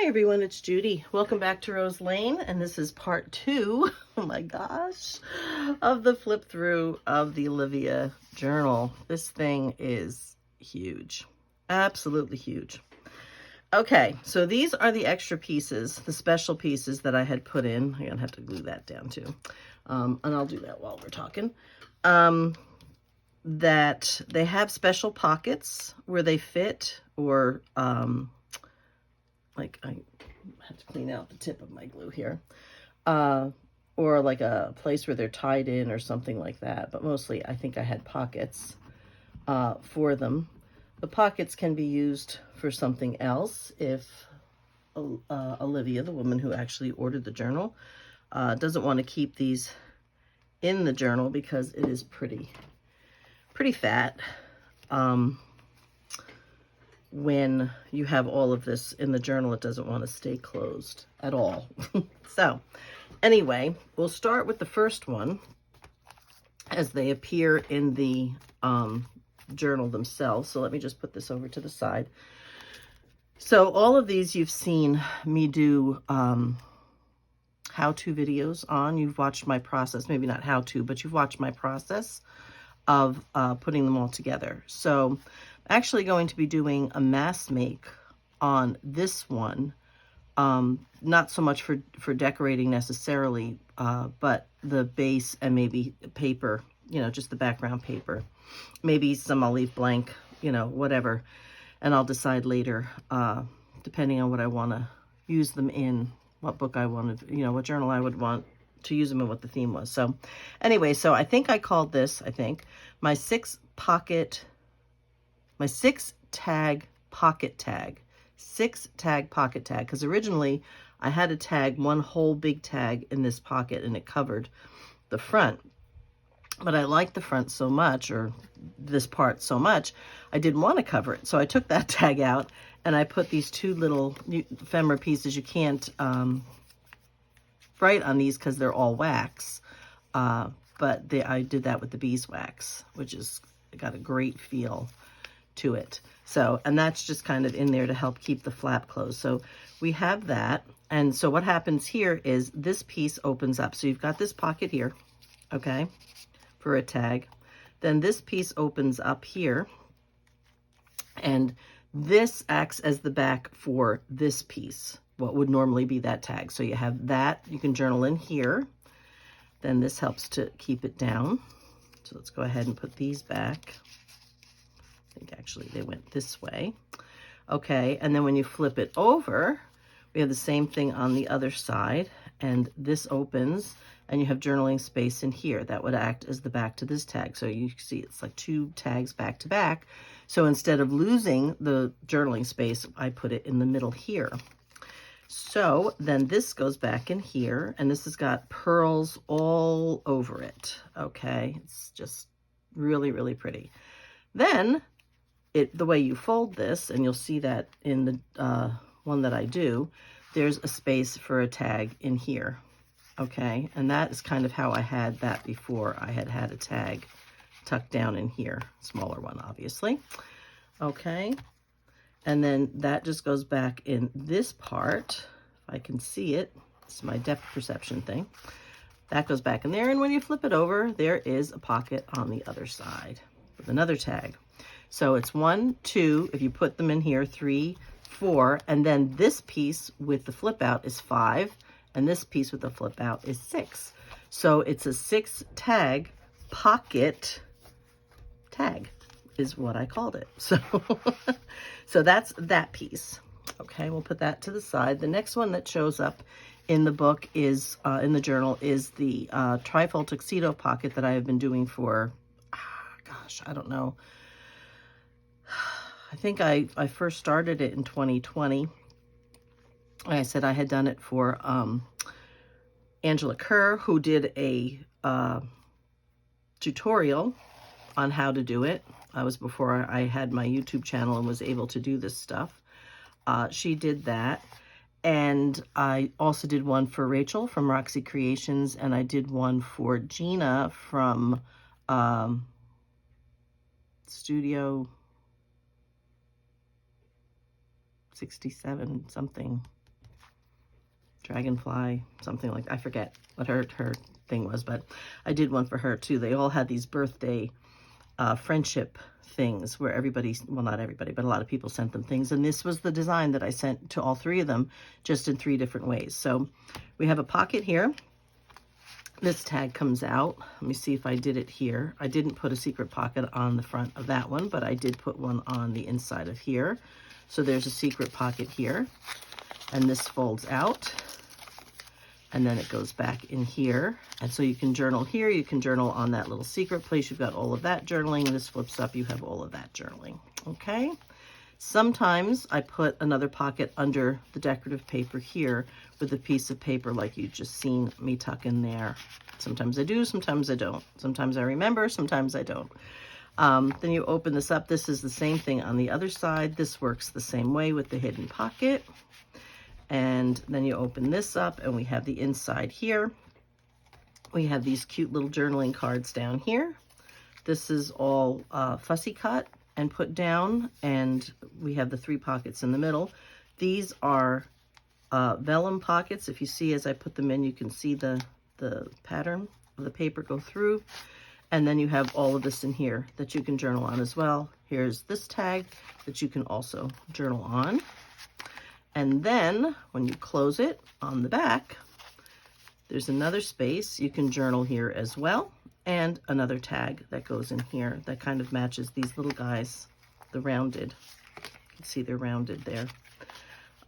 Hi everyone, it's Judy. Welcome back to Rose Lane, and this is part 2, oh my gosh, of the flip through of the Olivia journal. This thing is huge, absolutely huge. Okay, so these are the extra pieces, the special pieces that I had put in. I'm gonna have to glue that down too, and I'll do that while we're talking. That they have special pockets where they fit, or like I have to clean out the tip of my glue here, or like a place where they're tied in or something like that. But mostly I think I had pockets for them. The pockets can be used for something else if Olivia, the woman who actually ordered the journal, doesn't want to keep these in the journal because it is pretty fat. When you have all of this in the journal, it doesn't want to stay closed at all. So anyway, we'll start with the first one as they appear in the journal themselves. So let me just put this over to the side. So all of these you've seen me do how-to videos on. You've watched my process, maybe not how-to, but you've watched my process of putting them all together. So I'm actually going to be doing a mass make on this one, not so much for decorating necessarily, but the base and maybe paper, just the background paper. Maybe some I'll leave blank, whatever, and I'll decide later, depending on what I want to use them in, what book I wanted, what journal I would want to use them and what the theme was. So anyway, so I think I called this, my 6 tag pocket tag. 6 tag pocket tag, because originally I had to tag one whole big tag in this pocket and it covered the front. But I liked the front so much, or this part so much, I didn't want to cover it. So I took that tag out and I put these 2 little ephemera pieces. You can't write on these because they're all wax, but I did that with the beeswax, which is got a great feel to it. So, and that's just kind of in there to help keep the flap closed. So we have that. And so what happens here is this piece opens up. So you've got this pocket here, okay, for a tag. Then this piece opens up here, and this acts as the back for this piece, what would normally be that tag. So you have that, you can journal in here. Then this helps to keep it down. So let's go ahead and put these back. I think actually they went this way. Okay, and then when you flip it over, we have the same thing on the other side, and this opens, and you have journaling space in here. That would act as the back to this tag. So you see it's like 2 tags back to back. So instead of losing the journaling space, I put it in the middle here. So then this goes back in here, and this has got pearls all over it. Okay, it's just really, really pretty. Then the way you fold this, and you'll see that in the one that I do, there's a space for a tag in here. Okay, and that is kind of how I had that before. I had a tag tucked down in here, smaller one, obviously. Okay, and then that just goes back in this part. If I can see it, it's my depth perception thing. That goes back in there, and when you flip it over, there is a pocket on the other side with another tag. So it's 1, 2, if you put them in here, 3, 4, and then this piece with the flip out is 5, and this piece with the flip out is 6. So it's a 6 tag pocket tag is what I called it. So, so that's that piece. Okay, we'll put that to the side. The next one that shows up in the book is, in the journal, is the trifold tuxedo pocket that I have been doing for, gosh, I don't know. I think I first started it in 2020. Like I said, I had done it for Angela Kerr, who did a tutorial on how to do it. I was before I had my YouTube channel and was able to do this stuff. She did that. And I also did one for Rachel from Roxy Creations, and I did one for Gina from Studio 67 something. Dragonfly, something like that. I forget what her thing was, but I did one for her too. They all had these birthday friendship things where everybody, well, not everybody, but a lot of people sent them things. And this was the design that I sent to all three of them, just in 3 different ways. So we have a pocket here. This tag comes out. Let me see if I did it here. I didn't put a secret pocket on the front of that one, but I did put one on the inside of here. So there's a secret pocket here. And this folds out. And then it goes back in here. And so you can journal here. You can journal on that little secret place. You've got all of that journaling. And this flips up. You have all of that journaling. Okay? Sometimes I put another pocket under the decorative paper here with a piece of paper like you just seen me tuck in there. Sometimes I do, sometimes I don't. Sometimes I remember, sometimes I don't. Then you open this up. This is the same thing on the other side. This works the same way with the hidden pocket. And then you open this up and we have the inside here. We have these cute little journaling cards down here. This is all fussy cut and put down, and we have the 3 pockets in the middle. These are vellum pockets. If you see as I put them in, you can see the pattern of the paper go through. And then you have all of this in here that you can journal on as well. Here's this tag that you can also journal on. And then when you close it on the back, there's another space. You can journal here as well. And another tag that goes in here that kind of matches these little guys, the rounded. You can see they're rounded there.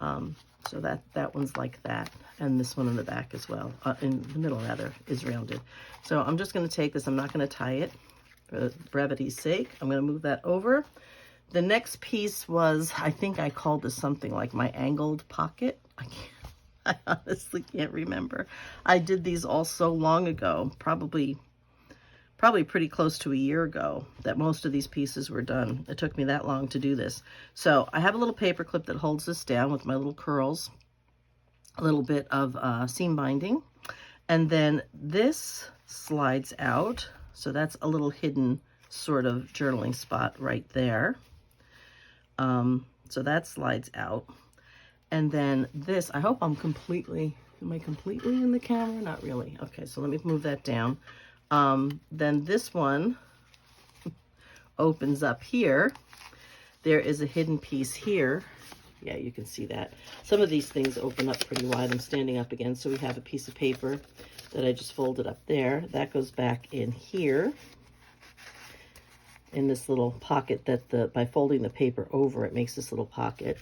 So that one's like that. And this one in the back as well, in the middle rather, is rounded. So I'm just going to take this. I'm not going to tie it for brevity's sake. I'm going to move that over. The next piece was, I think I called this something like my angled pocket. I honestly can't remember. I did these all so long ago, probably pretty close to a year ago that most of these pieces were done. It took me that long to do this. So I have a little paper clip that holds this down with my little curls, a little bit of seam binding, and then this slides out. So that's a little hidden sort of journaling spot right there. So that slides out. And then this, I hope am I completely in the camera? Not really. Okay, so let me move that down. Then this one opens up here. There is a hidden piece here. Yeah, you can see that. Some of these things open up pretty wide. I'm standing up again, so we have a piece of paper that I just folded up there. That goes back in here, in this little pocket that by folding the paper over, it makes this little pocket.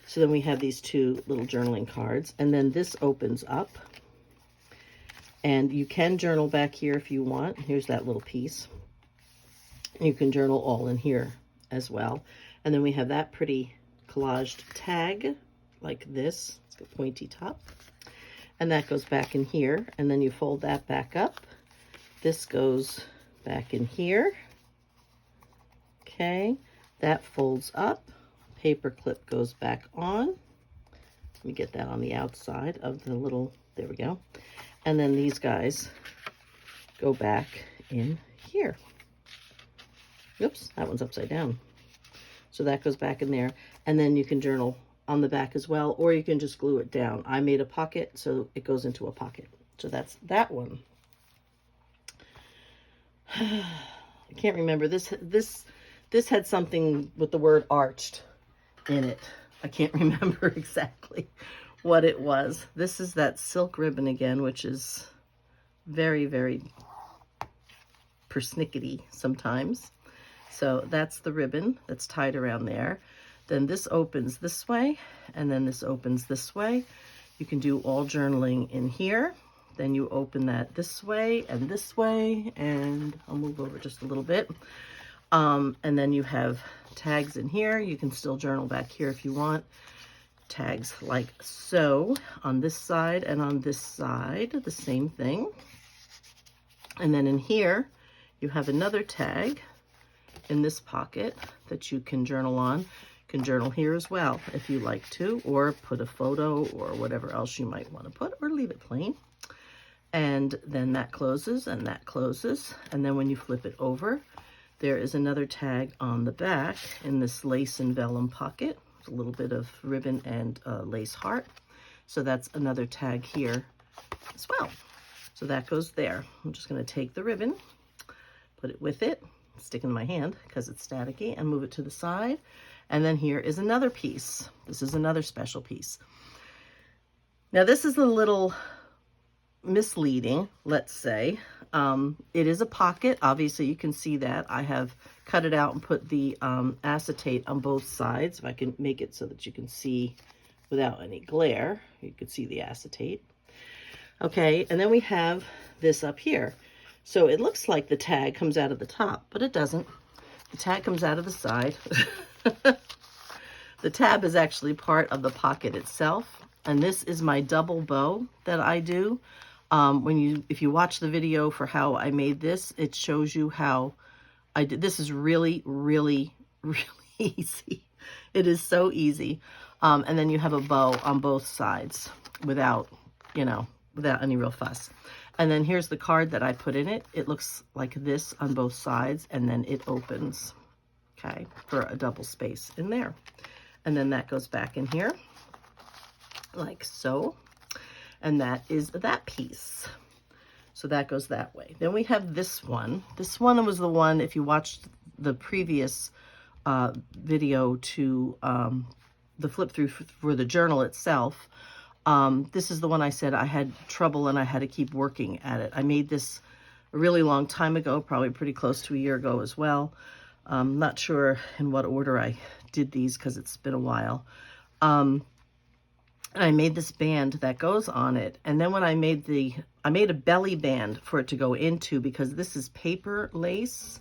So then we have these 2 little journaling cards, and then this opens up. And you can journal back here if you want. Here's that little piece. You can journal all in here as well. And then we have that pretty collaged tag like this. It's got a pointy top. And that goes back in here. And then you fold that back up. This goes back in here. Okay. That folds up. Paper clip goes back on. Let me get that on the outside of the little, there we go. And then these guys go back in here. Oops, that one's upside down. So that goes back in there. And then you can journal on the back as well, or you can just glue it down. I made a pocket, so it goes into a pocket. So that's that one. I can't remember. This had something with the word arched in it. I can't remember exactly what it was. This is that silk ribbon again, which is very, very persnickety sometimes. So that's the ribbon that's tied around there. Then this opens this way, and then this opens this way. You can do all journaling in here. Then you open that this way, and I'll move over just a little bit. And then you have tags in here. You can still journal back here if you want. Tags like so on this side and on this side, the same thing. And then in here, you have another tag in this pocket that you can journal on. You can journal here as well if you like to, or put a photo or whatever else you might want to put, or leave it plain. And then that closes and that closes. And then when you flip it over, there is another tag on the back in this lace and vellum pocket. A little bit of ribbon and lace heart. So that's another tag here as well. So that goes there. I'm just going to take the ribbon, put it with it, stick it in my hand because it's staticky, and move it to the side. And then here is another piece. This is another special piece. Now this is a little misleading, let's say. It is a pocket. Obviously you can see that. I have cut it out and put the acetate on both sides. If I can make it so that you can see without any glare, you can see the acetate. Okay, and then we have this up here. So it looks like the tag comes out of the top, but it doesn't. The tag comes out of the side. The tab is actually part of the pocket itself. And this is my double bow that I do. If you watch the video for how I made this, it shows you how I did. This is really, really, really easy. It is so easy. And then you have a bow on both sides without, without any real fuss. And then here's the card that I put in it. It looks like this on both sides, and then it opens, okay, for a double space in there. And then that goes back in here, like so. And that is that piece. So that goes that way. Then we have this one. This one was the one, if you watched the previous video to the flip through for the journal itself, this is the one I said I had trouble and I had to keep working at it. I made this a really long time ago, probably pretty close to a year ago as well. Not sure in what order I did these because it's been a while. And I made this band that goes on it. And then when I made a belly band for it to go into, because this is paper lace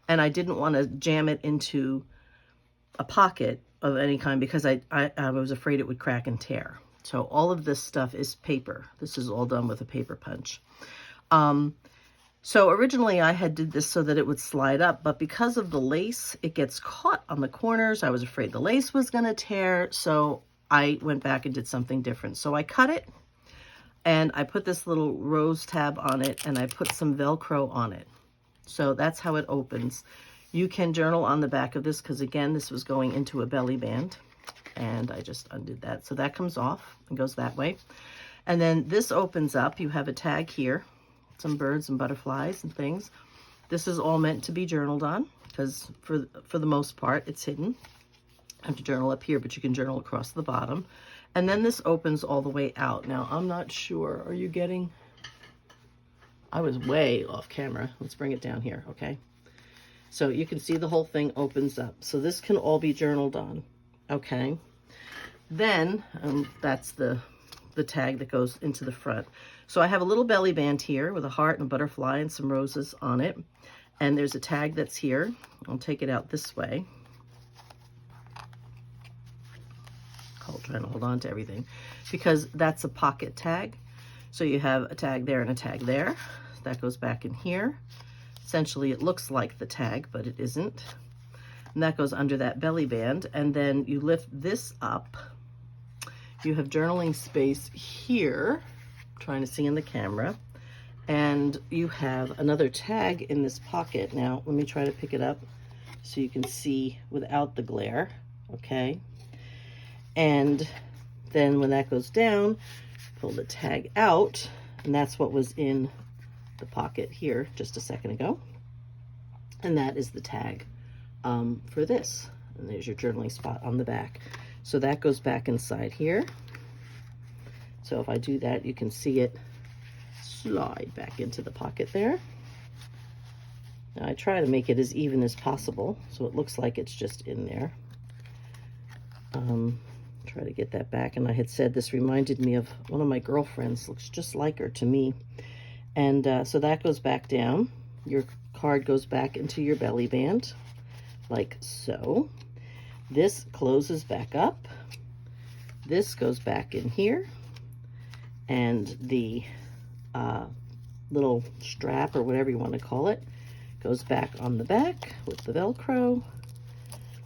and I didn't want to jam it into a pocket of any kind because I was afraid it would crack and tear. So all of this stuff is paper. This is all done with a paper punch. So originally I had did this so that it would slide up, but because of the lace, it gets caught on the corners. I was afraid the lace was going to tear, so I went back and did something different. So I cut it and I put this little rose tab on it and I put some Velcro on it. So that's how it opens. You can journal on the back of this because again, this was going into a belly band and I just undid that. So that comes off and goes that way. And then this opens up. You have a tag here, some birds and butterflies and things. This is all meant to be journaled on because for the most part, it's hidden. I have to journal up here, but you can journal across the bottom. And then this opens all the way out. Now, I'm not sure. Are you getting... I was way off camera. Let's bring it down here, okay? So you can see the whole thing opens up. So this can all be journaled on, okay? Then, that's the tag that goes into the front. So I have a little belly band here with a heart and a butterfly and some roses on it. And there's a tag that's here. I'll take it out this way. Trying to hold on to everything because that's a pocket tag. So you have a tag there and a tag there. That goes back in here. Essentially, it looks like the tag, but it isn't. And that goes under that belly band. And then you lift this up. You have journaling space here. I'm trying to see in the camera. And you have another tag in this pocket. Now, let me try to pick it up so you can see without the glare. Okay. And then when that goes down, pull the tag out, and that's what was in the pocket here just a second ago. And that is the tag for this. And there's your journaling spot on the back. So that goes back inside here. So if I do that, you can see it slide back into the pocket there. Now I try to make it as even as possible, so it looks like it's just in there. Try to get that back. And I had said this reminded me of one of my girlfriends, looks just like her to me. And so that goes back down. Your card goes back into your belly band like so. This closes back up. This goes back in here. And the little strap or whatever you want to call it goes back on the back with the Velcro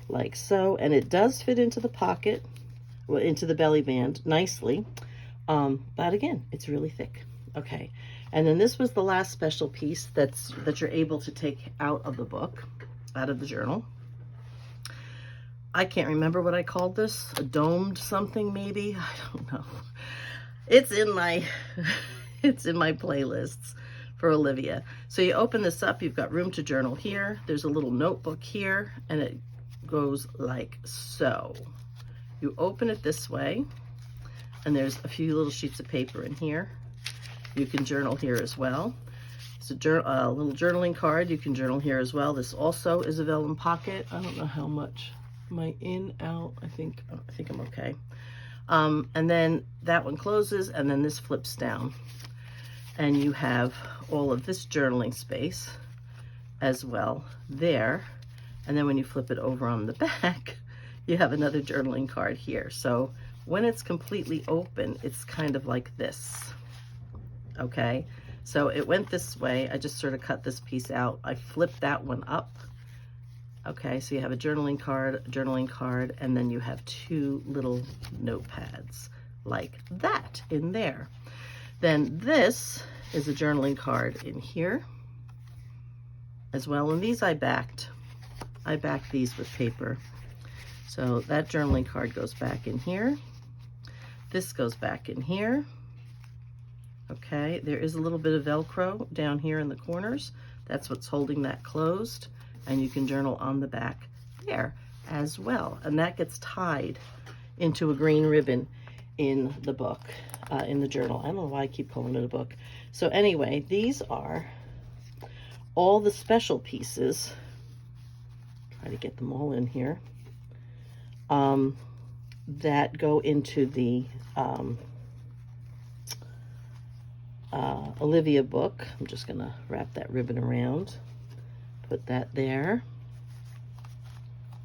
like so. And it does fit into the pocket, into the belly band nicely, but again, it's really thick. Okay, and then this was the last special piece that you're able to take out of the book, out of the journal. I can't remember what I called this. A domed something, maybe? I don't know. It's in my, it's in my playlists for Olivia. So you open this up, you've got room to journal here. There's a little notebook here, and it goes like so. You open it this way, and there's a few little sheets of paper in here. You can journal here as well. It's a little journaling card. You can journal here as well. This also is a vellum pocket. I don't know how much. Am I in, out? I think I'm okay. And then that one closes, and then this flips down. And you have all of this journaling space as well there. And then when you flip it over on the back, you have another journaling card here. So when it's completely open, it's kind of like this, okay? So it went this way. I just sort of cut this piece out. I flipped that one up. Okay, so you have a journaling card, and then you have two little notepads like that in there. Then this is a journaling card in here as well. And these I backed these with paper. So that journaling card goes back in here. This goes back in here. Okay, there is a little bit of Velcro down here in the corners. That's what's holding that closed. And you can journal on the back there as well. And that gets tied into a green ribbon in the book, in the journal. I don't know why I keep calling it a book. So anyway, these are all the special pieces. Try to get them all in here. That go into the Olivia book. I'm just gonna wrap that ribbon around. Put that there.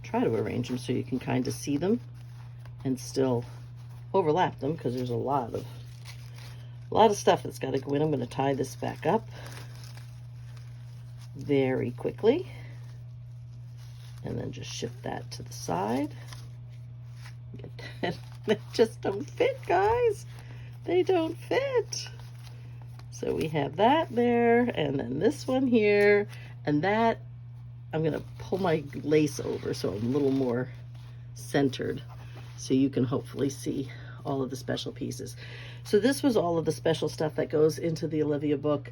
Try to arrange them so you can kind of see them and still overlap them, because there's a lot of stuff that's got to go in. I'm going to tie this back up very quickly and then just shift that to the side. Get that. They just don't fit, guys. They don't fit. So we have that there, and then this one here. And that, I'm going to pull my lace over so I'm a little more centered so you can hopefully see all of the special pieces. So this was all of the special stuff that goes into the Olivia book.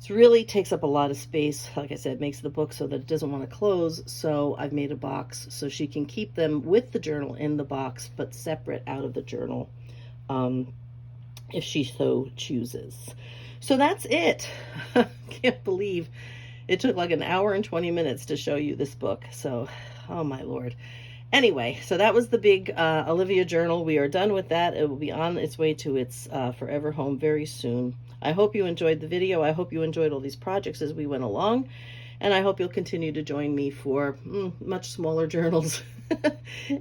It really takes up a lot of space. Like I said, makes the book so that it doesn't want to close. So I've made a box so she can keep them with the journal in the box, but separate out of the journal if she so chooses. So that's it. Can't believe it took like an hour and 20 minutes to show you this book. So, oh my Lord. Anyway, so that was the big Olivia journal. We are done with that. It will be on its way to its forever home very soon. I hope you enjoyed the video. I hope you enjoyed all these projects as we went along. And I hope you'll continue to join me for much smaller journals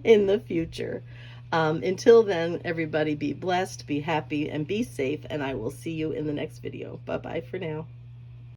in the future. Until then, everybody be blessed, be happy, and be safe. And I will see you in the next video. Bye-bye for now.